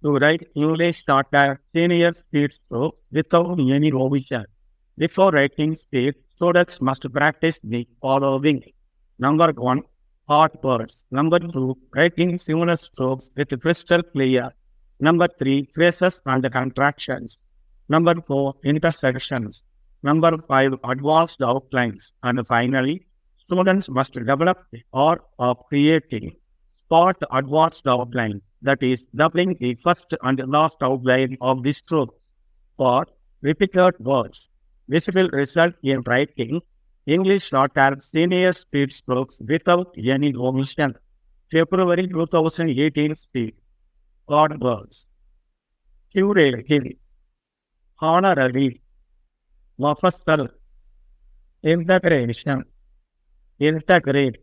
to write English shorthand senior speed strokes without any revision. Before writing speed, students must practice the following. Number one, hard words. Number two, writing similar strokes with crystal clear. Number three, phrases and contractions. Number four, intersections. Number five, advanced outlines. And finally, students must develop the art of creating spot advanced outlines, that is, doubling the first and last outline of the strokes for repeated words, which will result in writing English shorthand senior speed strokes without any omission. February 2018 speed. Odd words. Curative, honorary, mofussil, integration, integrate,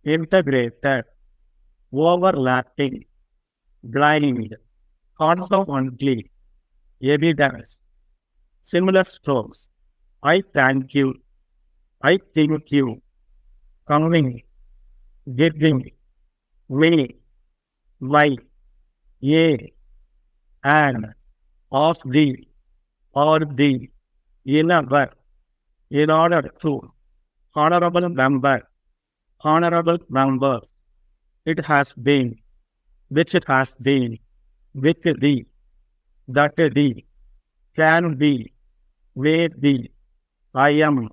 integrated, overlapping, blind, consequently, evidence, similar strokes. I thank you, I think you, coming, giving, me, my, ye, and, of the, or the, in order to, honorable member, honorable members, it has been, which it has been, with the, that the, can be, may be, I am,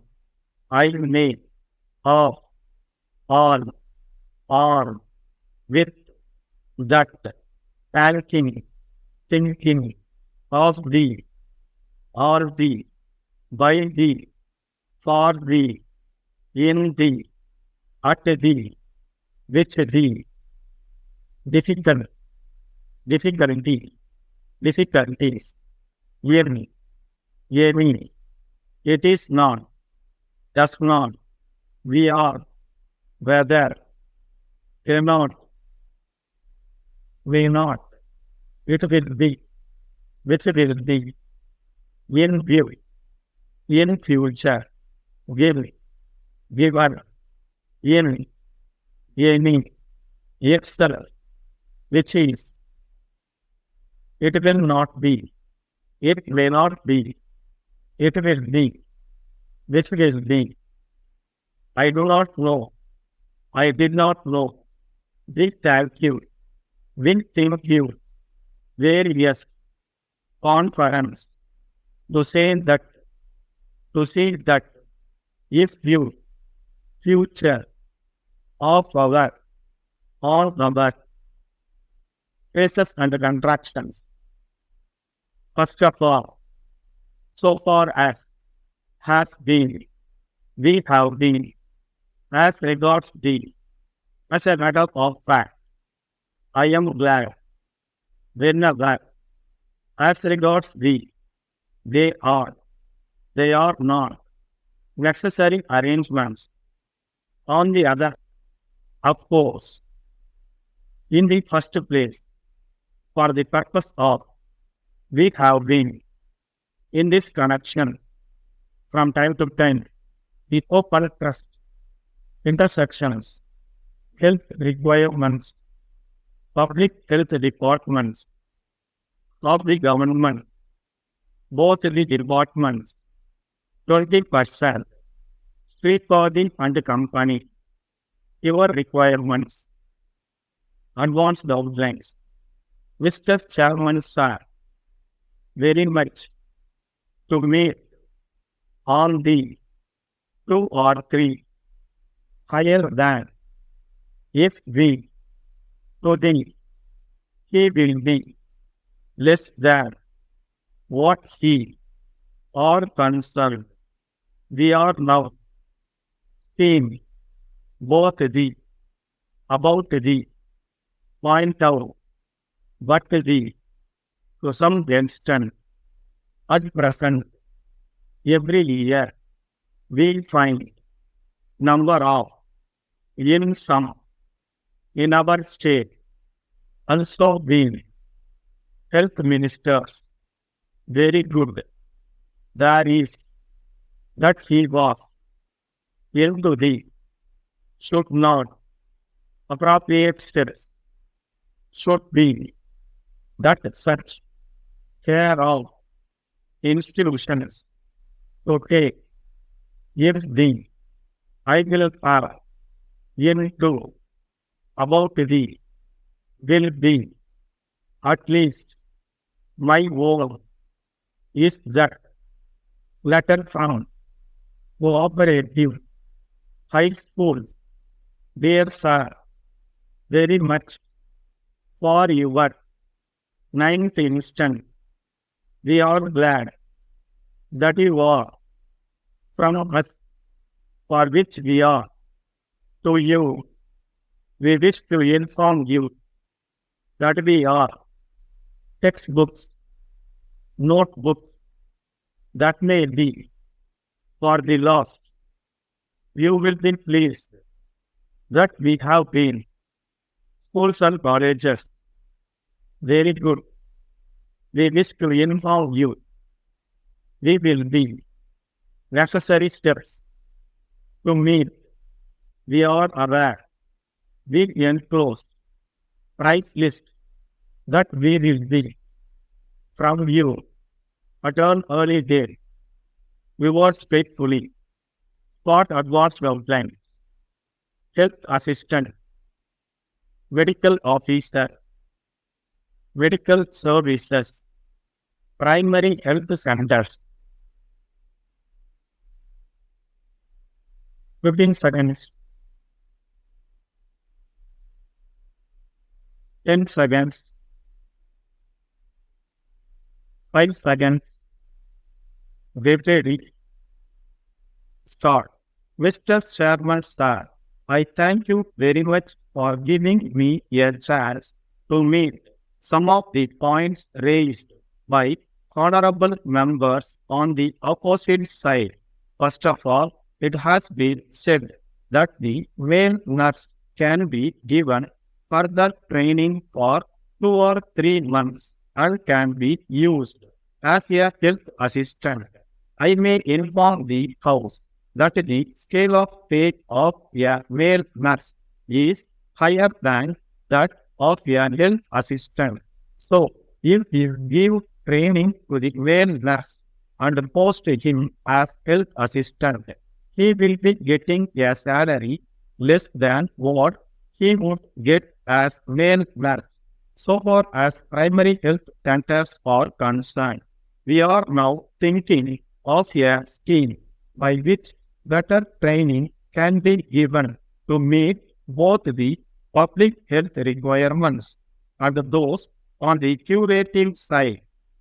I may, of, all, or, with, that, thanking, thinking, of the, or the, by the, for the, in the, at the, which the, difficult, difficulty, difficulties, yearly, yearly, it is not, does not, we are, whether, cannot, may not, it will be, which will be, in view, in future, give, given, in, any, extra, which is, it will not be, it may not be, it will be, which will be. I do not know, I did not know, we thank you, we thank you, various, conference, to say that, if you, future, of our, all our, phrases and contractions. First of all, so far as, has been, we have been, as regards the, as a matter of fact, I am glad, whenever, as regards the, they are not, necessary arrangements. On the other, of course, in the first place, for the purpose of, we have been, in this connection, from time to time, the open trust, intersections, health requirements, public health departments of the government, both the departments, 20%, street body and company, your requirements, advanced outlines. Mr. Chairman, sir, very much to meet on the 2 or 3 higher than, if we, to the, he will be, less than, what he, or concerned, we are now, seeing, both the, about the, point out, but the, to some extent, at present, every year, we find number of, in some, in our state, also being, health ministers, very good. There is, that he was, into the, should not, appropriate steps, should be, that such care of institutions to take if the I will have into about the will be at least my goal is that letter from cooperative high school. There are very much for your ninth instant. We are glad that you are from us for which we are. To you, we wish to inform you that we are textbooks, notebooks that may be for the lost. You will be pleased that we have been schools and colleges. Very good. We wish to inform you we will be necessary steps to meet. We are aware. We enclose price list that we will be from you at an early date. Rewards faithfully. Spot advanced outlines. Health assistant. Medical officer. Medical services. Primary health centers. 15 seconds. 10 seconds. 5 seconds. Get ready. Start. Mr. Chairman, sir, I thank you very much for giving me a chance to meet some of the points raised by honorable members on the opposite side. First of all, it has been said that the male nurse can be given further training for 2 or 3 months and can be used as a health assistant. I may inform the House that the scale of pay of a male nurse is higher than that of a health assistant. So, if you give training to the male nurse and post him as health assistant, he will be getting a salary less than what he would get as male nurse. So far as primary health centers are concerned, we are now thinking of a scheme by which better training can be given to meet both the public health requirements and those on the curative side.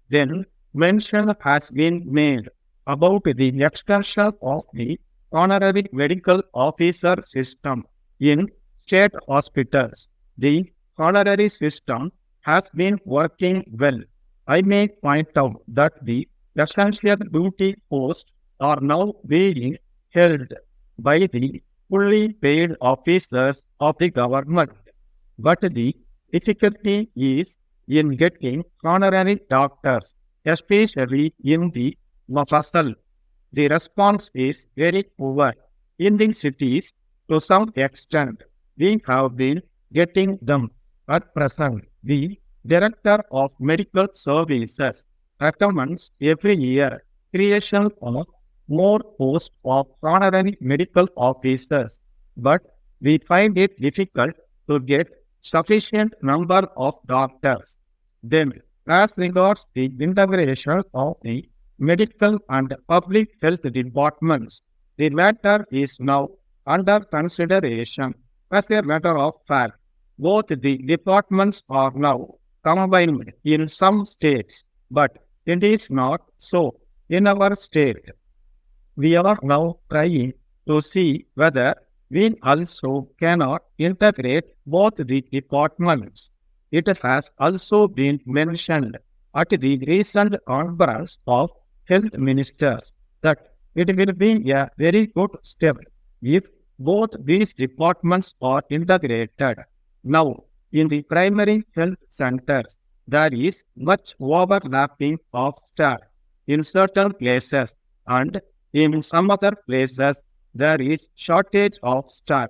Then mention has been made about the extension of the honorary medical officer system in state hospitals. The honorary system has been working well. I may point out that the essential duty posts are now being held by the fully paid officers of the government. But the difficulty is in getting honorary doctors, especially in the Mafasal. The response is very poor. In the cities, to some extent, we have been getting them. At present, the Director of Medical Services recommends every year creation of more posts of honorary medical officers, but we find it difficult to get sufficient number of doctors. Then, as regards the integration of the medical and public health departments, the matter is now under consideration. As a matter of fact, both the departments are now combined in some states, but it is not so in our state. We are now trying to see whether we also cannot integrate both the departments. It has also been mentioned at the recent conference of health ministers that it will be a very good step if both these departments are integrated. Now, in the primary health centers, there is much overlapping of staff in certain places, and in some other places, there is shortage of staff.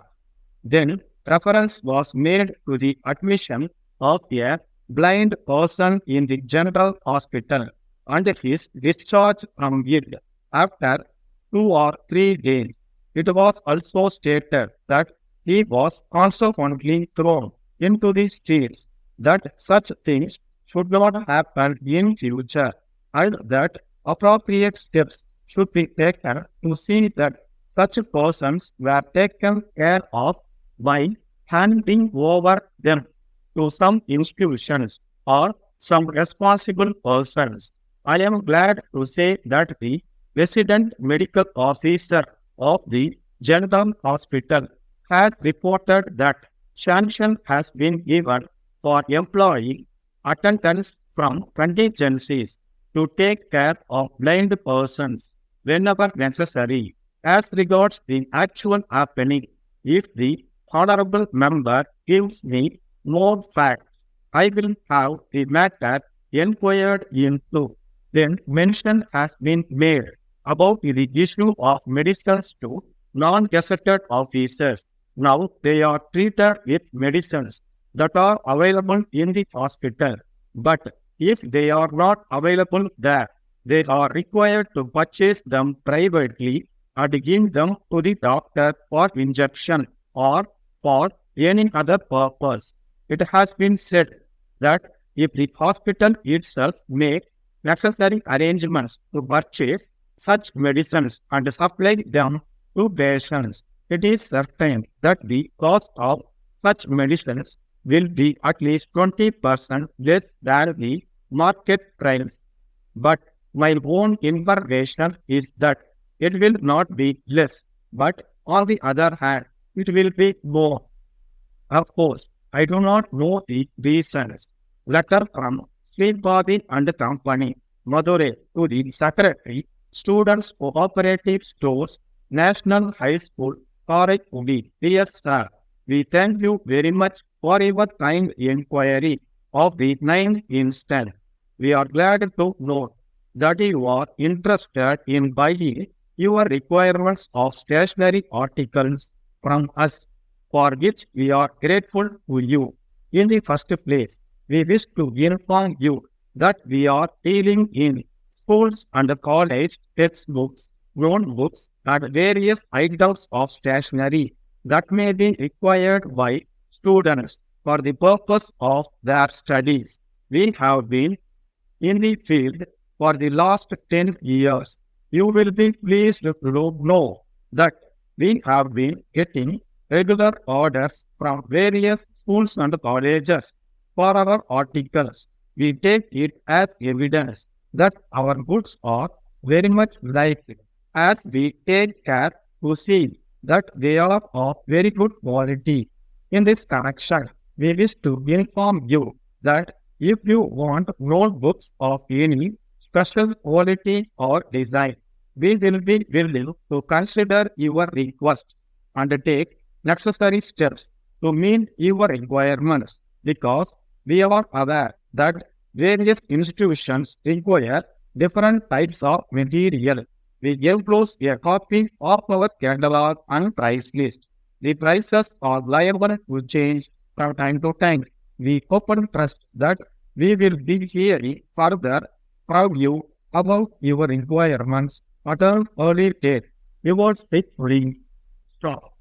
Then, reference was made to the admission of a blind person in the general hospital and his discharge from it after 2 or 3 days. It was also stated that he was consequently thrown into the streets, that such things should not happen in future, and that appropriate steps should be taken to see that such persons were taken care of by handing over them to some institutions or some responsible persons. I am glad to say that the resident medical officer of the General Hospital has reported that sanction has been given for employing attendants from contingencies to take care of blind persons whenever necessary. As regards the actual happening, if the honorable member gives me more facts, I will have the matter inquired into. Then mention has been made about the issue of medicines to non-gazetted officers. Now they are treated with medicines that are available in the hospital. But if they are not available there, they are required to purchase them privately and give them to the doctor for injection or for any other purpose. It has been said that if the hospital itself makes necessary arrangements to purchase such medicines and supply them to patients, it is certain that the cost of such medicines will be at least 20% less than the market price. But my own information is that it will not be less, but on the other hand, it will be more. Of course, I do not know the reasons. Letter from Sripadi and Company, Madurai, to the Secretary, Students Cooperative Stores, National High School, Karaikudi. Dear Sir, we thank you very much for your kind inquiry of the 9th instant. We are glad to know that you are interested in buying your requirements of stationery articles from us, for which we are grateful to you. In the first place, we wish to inform you that we are dealing in schools and college textbooks, notebooks, and various items of stationery that may be required by students for the purpose of their studies. We have been in the field for the last 10 years. You will be pleased to know that we have been getting regular orders from various schools and colleges for our articles. We take it as evidence that our goods are very much liked, as we take care to see that they are of very good quality. In this connection, we wish to inform you that if you want notebooks of any special quality or design, we will be willing to consider your request and take necessary steps to meet your requirements, because we are aware that various institutions require different types of material. We enclose a copy of our catalog and price list. The prices are liable to change from time to time. We hope and trust that we will be hearing further from you about your requirements at an early date. Your speech stop.